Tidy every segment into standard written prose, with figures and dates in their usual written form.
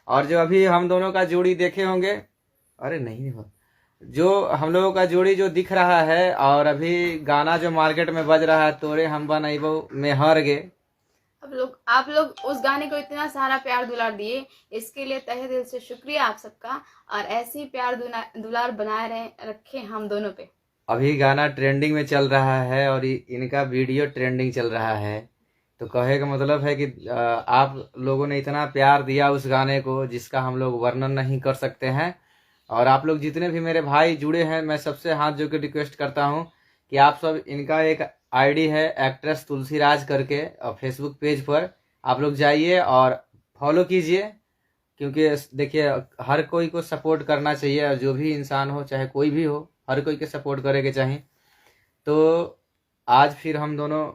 और जो अभी हम दोनों का जोड़ी देखे होंगे, अरे नहीं हो, जो हम लोगों का जोड़ी जो दिख रहा है, और अभी गाना जो मार्केट में बज रहा है, तोरे हम बनैबो में हार गए। आप लोग उस गाने को इतना सारा प्यार दुलार दिए, इसके लिए तहे दिल से शुक्रिया आप सबका। और ऐसे ही प्यार दुलार बनाए रखे हम दोनों पे। अभी गाना ट्रेंडिंग में चल रहा है और इनका वीडियो ट्रेंडिंग चल रहा है। तो कहे का मतलब है कि आप लोगों ने इतना प्यार दिया उस गाने को, जिसका हम लोग वर्णन नहीं कर सकते हैं। और आप लोग जितने भी मेरे भाई जुड़े हैं, मैं सबसे हाथ जोड़ के रिक्वेस्ट करता हूँ कि आप सब, इनका एक आईडी है एक्ट्रेस तुलसी राज करके, और फेसबुक पेज पर आप लोग जाइए और फॉलो कीजिए। क्योंकि देखिए, हर कोई को सपोर्ट करना चाहिए, और जो भी इंसान हो चाहे कोई भी हो, हर कोई के सपोर्ट करे के चाहिए। तो आज फिर हम दोनों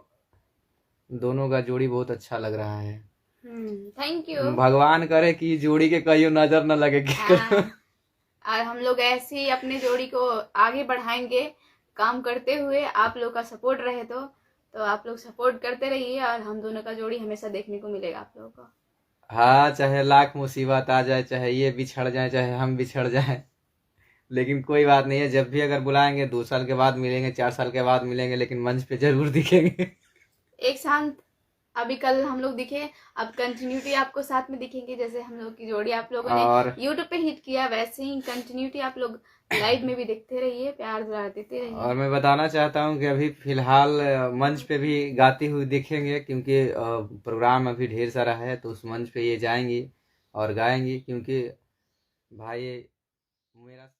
दोनों का जोड़ी बहुत अच्छा लग रहा है। Thank you. भगवान करे कि जोड़ी के कहीं नजर न लगे। और हम लोग ऐसे ही अपने जोड़ी को आगे बढ़ाएंगे, काम करते हुए। आप लोग का सपोर्ट रहे तो आप लोग सपोर्ट करते रहिए, और हम दोनों का जोड़ी हमेशा देखने को मिलेगा आप लोगों को। हाँ, चाहे लाख मुसीबत आ जाए, चाहे ये बिछड़ जाए, चाहे हम बिछड़ जाए, लेकिन कोई बात नहीं है। जब भी अगर बुलाएंगे 2 साल के बाद मिलेंगे, 4 साल के बाद मिलेंगे, लेकिन मंच पे जरूर दिखेंगे। एक साथ अभी कल हम लोग दिखे, अब कंटिन्यूटी आपको साथ में दिखेंगे। जैसे हम लोग की जोड़ी आप लोगों ने और यूट्यूब पे हिट किया, वैसे ही कंटिन्यूटी आप लोग लाइव में भी देखते रहिए, प्यार दुलार देते रहिए। और मैं बताना चाहता हूँ कि अभी फिलहाल मंच पे भी गाती हुई दिखेंगे, क्योंकि प्रोग्राम अभी ढेर सारा है, तो उस मंच पे ये जाएंगी और गाएंगी। क्योंकि भाई मेरा